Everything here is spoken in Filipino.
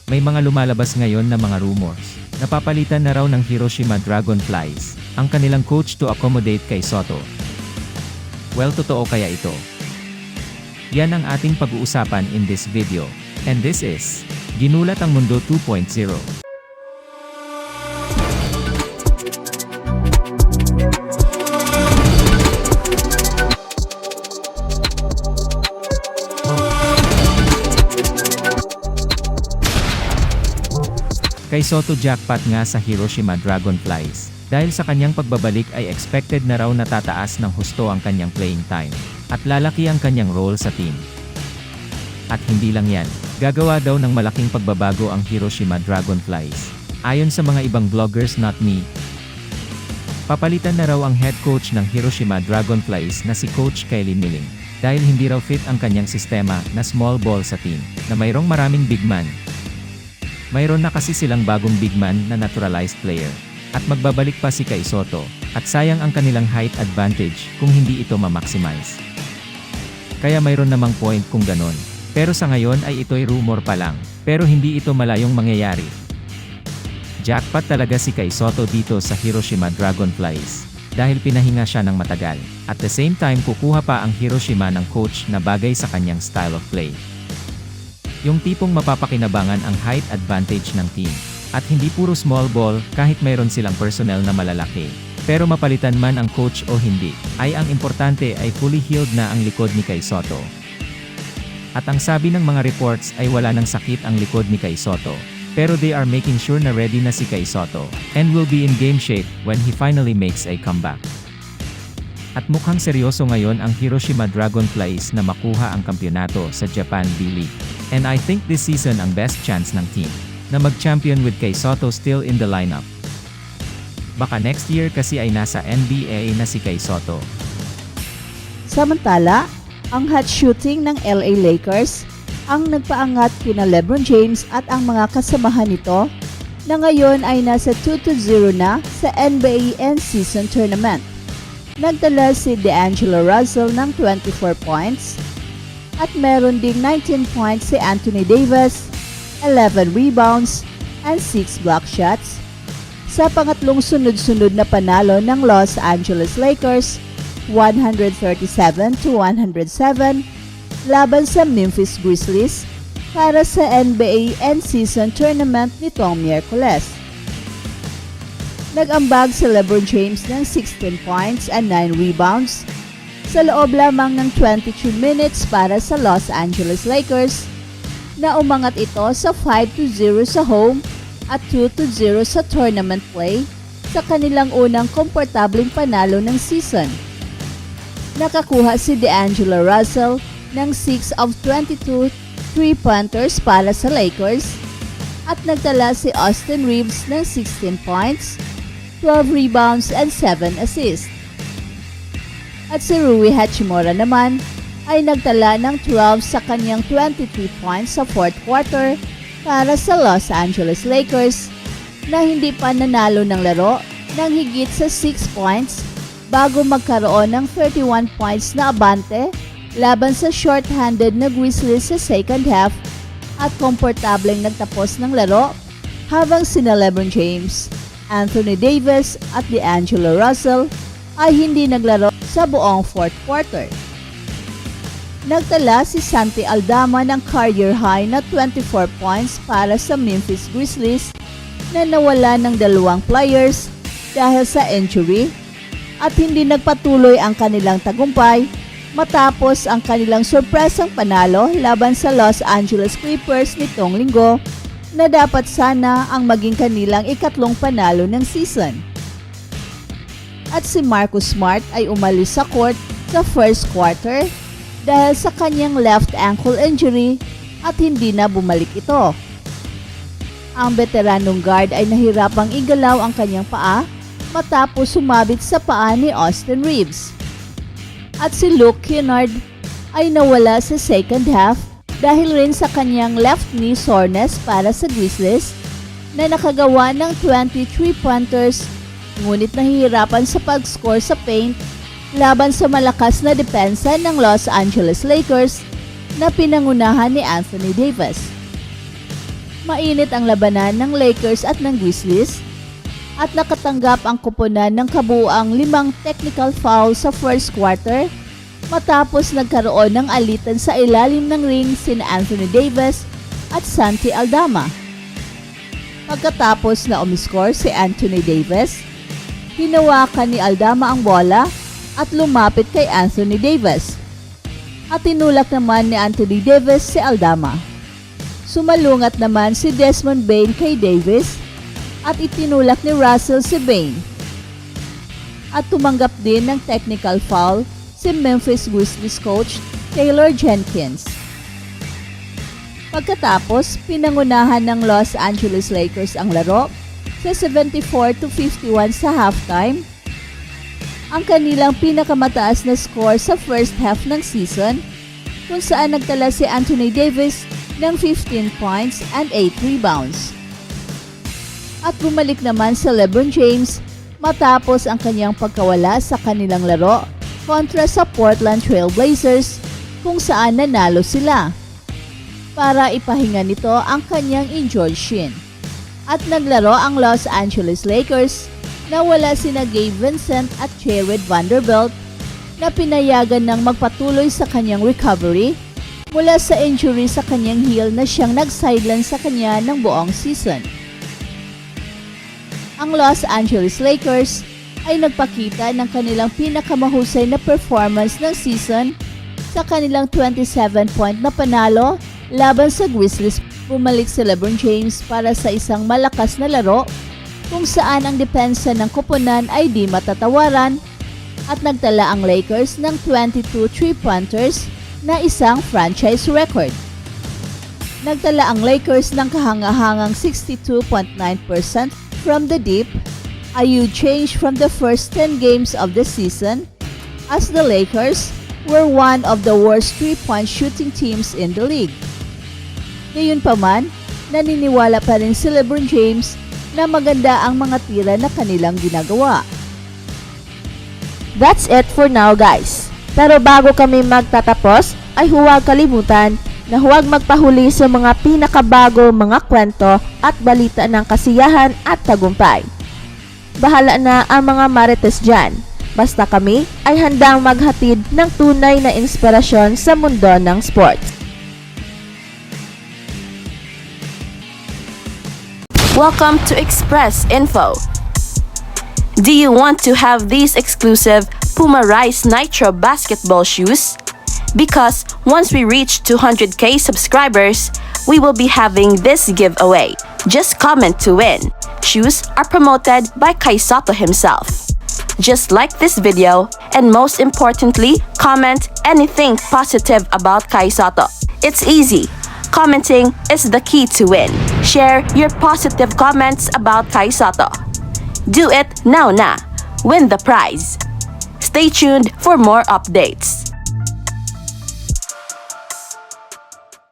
May mga lumalabas ngayon na mga rumors. Napapalitan na raw ng Hiroshima Dragonflies ang kanilang coach to accommodate kay Soto. Well, totoo kaya ito? Yan ang ating pag-uusapan in this video. And this is Ginulat ang Mundo 2.0. Kay Soto jackpot nga sa Hiroshima Dragonflies. Dahil sa kanyang pagbabalik ay expected na raw natataas ng husto ang kanyang playing time. At lalaki ang kanyang role sa team. At hindi lang yan, gagawa daw ng malaking pagbabago ang Hiroshima Dragonflies. Ayon sa mga ibang vloggers not me. Papalitan na raw ang head coach ng Hiroshima Dragonflies na si Coach Kylie Milling. Dahil hindi raw fit ang kanyang sistema na small ball sa team, na mayroong maraming big man. Mayroon na kasi silang bagong big man na naturalized player. At magbabalik pa si Kai Soto, at sayang ang kanilang height advantage kung hindi ito ma-maximize. Kaya mayroon namang point kung ganon. Pero sa ngayon ay ito'y rumor pa lang, pero hindi ito malayong mangyayari. Jackpot talaga si Kai Soto dito sa Hiroshima Dragonflies, dahil pinahinga siya ng matagal. At the same time kukuha pa ang Hiroshima ng coach na bagay sa kanyang style of play. Yung tipong mapapakinabangan ang height advantage ng team. At hindi puro small ball, kahit mayroon silang personnel na malalaki. Pero mapalitan man ang coach o hindi, ay ang importante ay fully healed na ang likod ni Kai Soto. At ang sabi ng mga reports ay wala nang sakit ang likod ni Kai Soto. Pero they are making sure na ready na si Kai Soto, and will be in game shape when he finally makes a comeback. At mukhang seryoso ngayon ang Hiroshima Dragonflies na makuha ang kampyonato sa Japan B-League. And I think this season ang best chance ng team na mag-champion with Kai Soto still in the lineup. Baka next year kasi ay nasa NBA na si Kai Soto. Samantala, ang hot shooting ng LA Lakers ang nagpaangat kina LeBron James at ang mga kasamahan nito na ngayon ay nasa 2-0 na sa NBA end season tournament. Nagdala si D'Angelo Russell ng 24 points at meron ding 19 points si Anthony Davis, 11 rebounds, and 6 block shots sa pangatlong sunod-sunod na panalo ng Los Angeles Lakers 137-107 laban sa Memphis Grizzlies para sa NBA end season tournament nitong Miyerkules. Nag-ambag si LeBron James ng 16 points and 9 rebounds sa loob lamang ng 22 minutes para sa Los Angeles Lakers na umangat ito sa 5-0 sa home at 2-0 sa tournament play sa kanilang unang komportableng panalo ng season. Nakakuha si D'Angelo Russell ng 6 of 22 three-pointers para sa Lakers at nagtala si Austin Reeves ng 16 points, 12 rebounds and 7 assists. At si Rui Hachimura naman ay nagtala ng 12 sa kanyang 23 points sa fourth quarter para sa Los Angeles Lakers na hindi pa nanalo ng laro ng higit sa 6 points bago magkaroon ng 31 points na abante laban sa short-handed na Grizzlies sa second half at komportableng nagtapos ng laro habang sina LeBron James, Anthony Davis at D'Angelo Russell ay hindi naglaro sa buong fourth quarter. Nagtala si Santi Aldama ng career high na 24 points para sa Memphis Grizzlies na nawala ng dalawang players dahil sa injury at hindi nagpatuloy ang kanilang tagumpay matapos ang kanilang surpresang panalo laban sa Los Angeles Clippers nitong linggo na dapat sana ang maging kanilang ikatlong panalo ng season. At si Marcus Smart ay umalis sa court sa first quarter dahil sa kanyang left ankle injury at hindi na bumalik ito. Ang veteranong guard ay nahirapang igalaw ang kanyang paa matapos sumabit sa paa ni Austin Reeves. At si Luke Kennard ay nawala sa second half dahil rin sa kanyang left knee soreness para sa Grizzlies na nakagawa ng 23 pointers ngunit nahihirapan sa pag-score sa paint laban sa malakas na depensa ng Los Angeles Lakers na pinangunahan ni Anthony Davis. Mainit ang labanan ng Lakers at ng Grizzlies at nakatanggap ang kuponan ng kabuuang 5 technical foul sa first quarter matapos nagkaroon ng alitan sa ilalim ng ring sina Anthony Davis at Santi Aldama. Pagkatapos na umiskor si Anthony Davis, hinawakan ni Aldama ang bola at lumapit kay Anthony Davis. At tinulak naman ni Anthony Davis si Aldama. Sumalungat naman si Desmond Bane kay Davis at itinulak ni Russell si Bane. At tumanggap din ng technical foul si Memphis Grizzlies coach Taylor Jenkins. Pagkatapos, pinangunahan ng Los Angeles Lakers ang laro sa 74-51 sa halftime, ang kanilang pinakamataas na score sa first half ng season, kung saan nagtala si Anthony Davis ng 15 points and 8 rebounds. At bumalik naman si LeBron James matapos ang kanyang pagkawala sa kanilang laro kontra sa Portland Trail Blazers, kung saan nanalo sila para ipahinga nito ang kanyang injured shin. At naglaro ang Los Angeles Lakers na wala sina Gabe Vincent at Jared Vanderbilt na pinayagan ng magpatuloy sa kanyang recovery mula sa injury sa kanyang heel na siyang nag-sideline sa kanya ng buong season. Ang Los Angeles Lakers ay nagpakita ng kanilang pinakamahusay na performance ng season sa kanilang 27-point na panalo laban sa Grizzlies. Bumalik si LeBron James para sa isang malakas na laro kung saan ang depensa ng koponan ay di matatawaran at nagtala ang Lakers ng 22 3-pointers na isang franchise record. Nagtala ang Lakers ng kahangahangang 62.9% from the deep, a huge change from the first 10 games of the season, as the Lakers were one of the worst 3-point shooting teams in the league. Gayunpaman, naniniwala pa rin si LeBron James na maganda ang mga tira na kanilang ginagawa. That's it for now, guys. Pero bago kami magtatapos, ay huwag kalimutan na huwag magpahuli sa mga pinakabago mga kwento at balita ng kasiyahan at tagumpay. Bahala na ang mga marites dyan. Basta kami ay handang maghatid ng tunay na inspirasyon sa mundo ng sports. Welcome to Express Info. Do you want to have these exclusive Puma Rise Nitro basketball shoes? Because once we reach 200k subscribers, we will be having this giveaway. Just comment to win. Shoes are promoted by Kai Soto himself. Just like this video, and most importantly, comment anything positive about Kai Soto. It's easy. Commenting is the key to win. Share your positive comments about Kai Soto. Do it now na. Win the prize. Stay tuned for more updates.